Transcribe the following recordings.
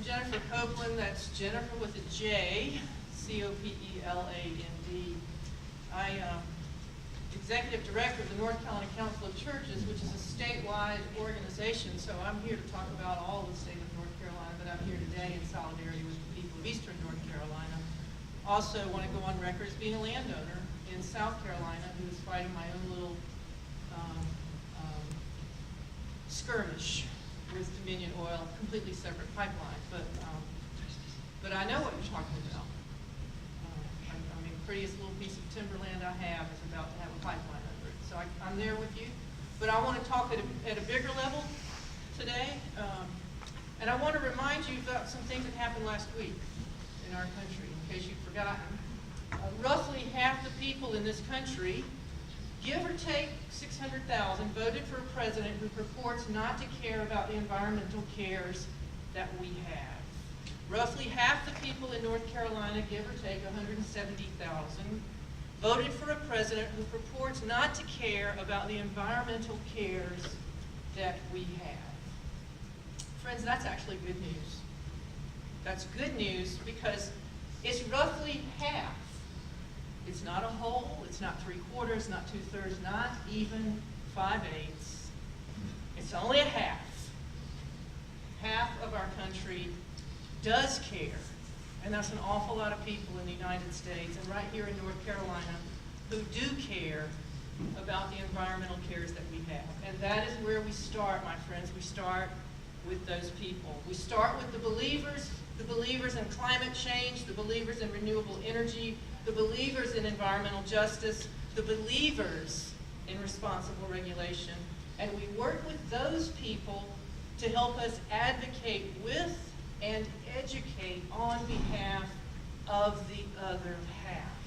Jennifer Copeland. That's Jennifer with a J, C-O-P-E-L-A-N-D. I am Executive Director of the North Carolina Council of Churches, which is a statewide organization. So I'm here to talk about all of the state of North Carolina, but I'm here today in solidarity with the people of Eastern North Carolina. Also want to go on record as being a landowner in South Carolina who is fighting my own little skirmish with Dominion Oil, completely separate pipeline. But I know what you're talking about. I mean, the prettiest little piece of timberland I have is about to have a pipeline under it. So I'm there with you. But I want to talk at a bigger level today. And I want to remind you about some things that happened last week in our country, in case you've forgotten. Roughly half the people in this country, give or take 600,000, voted for a president who purports not to care about the environmental cares that we have. Roughly half the people in North Carolina, give or take 170,000, voted for a president who purports not to care about the environmental cares that we have. Friends, that's actually good news. That's good news because it's roughly half. It's not a whole, it's not 3/4, not 2/3, not even 5/8. It's only a half. Half of our country does care, and that's an awful lot of people in the United States and right here in North Carolina who do care about the environmental cares that we have. And that is where we start, my friends. We start with those people. We start with the believers in climate change, the believers in renewable energy, the believers in environmental justice, the believers in responsible regulation. And we work with those people to help us advocate with and educate on behalf of the other half.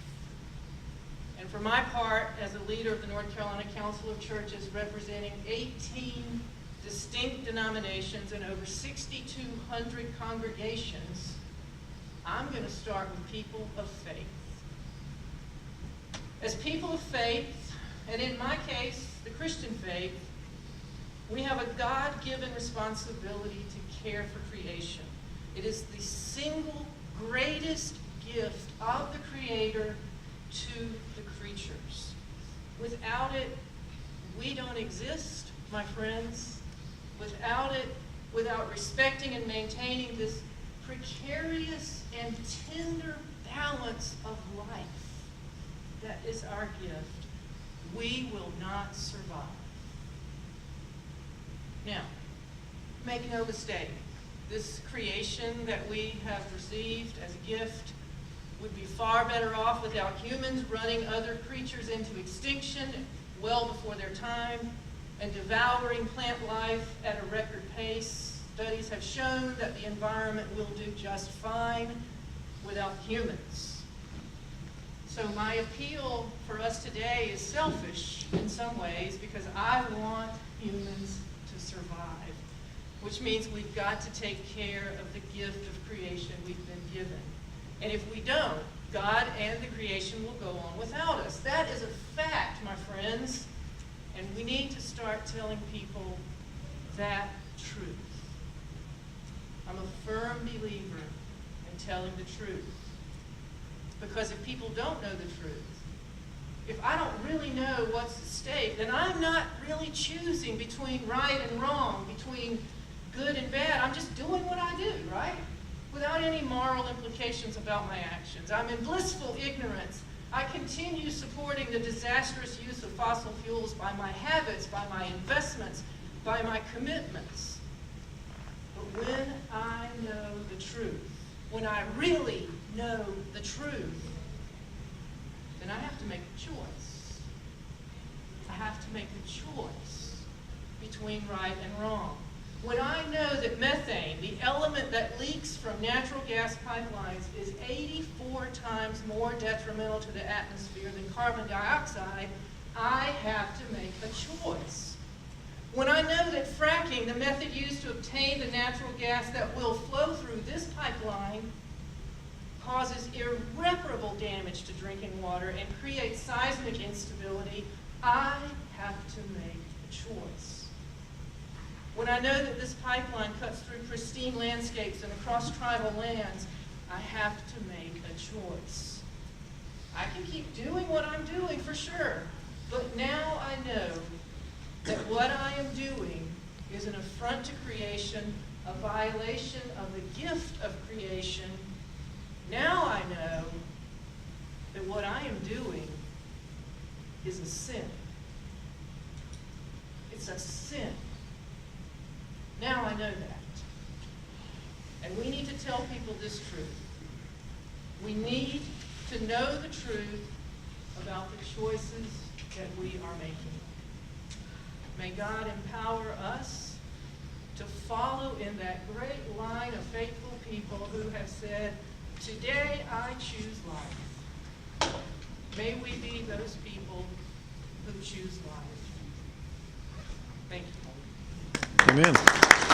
And for my part, as a leader of the North Carolina Council of Churches representing 18 distinct denominations and over 6,200 congregations, I'm going to start with people of faith. As people of faith, and in my case, the Christian faith, we have a God-given responsibility to care for creation. It is the single greatest gift of the Creator to the creatures. Without it, we don't exist, my friends. Without it, without respecting and maintaining this precarious and tender balance of life that is our gift, we will not survive. Now, make no mistake, this creation that we have received as a gift would be far better off without humans running other creatures into extinction well before their time and devouring plant life at a record pace. Studies have shown that the environment will do just fine without humans. So my appeal for us today is selfish in some ways because I want humans to survive, which means we've got to take care of the gift of creation we've been given. And if we don't, God and the creation will go on without us. That is a fact, my friends. And we need to start telling people that truth. I'm a firm believer in telling the truth. Because if people don't know the truth, if I don't really know what's at stake, then I'm not really choosing between right and wrong, between good and bad. I'm just doing what I do, right? Without any moral implications about my actions. I'm in blissful ignorance. I continue supporting the disastrous use of fossil fuels by my habits, by my investments, by my commitments. But when I know the truth, when I really know the truth, then I have to make a choice. I have to make a choice between right and wrong. When I know that methane, the element that leaks from natural gas pipelines, is 84 times more detrimental to the atmosphere than carbon dioxide, I have to make a choice. When I know that fracking, the method used to obtain the natural gas that will flow through this pipeline, causes irreparable damage to drinking water and creates seismic instability, I have to make a choice. When I know that this pipeline cuts through pristine landscapes and across tribal lands, I have to make a choice. I can keep doing what I'm doing for sure, but now I know that what I am doing is an affront to creation, a violation of the gift of creation. Now I know that what I am doing is a sin. It's a sin. Now I know that. And we need to tell people this truth. We need to know the truth about the choices that we are making. May God empower us to follow in that great line of faithful people who have said, "Today I choose life." May we be those people who choose life. Thank you. Amen.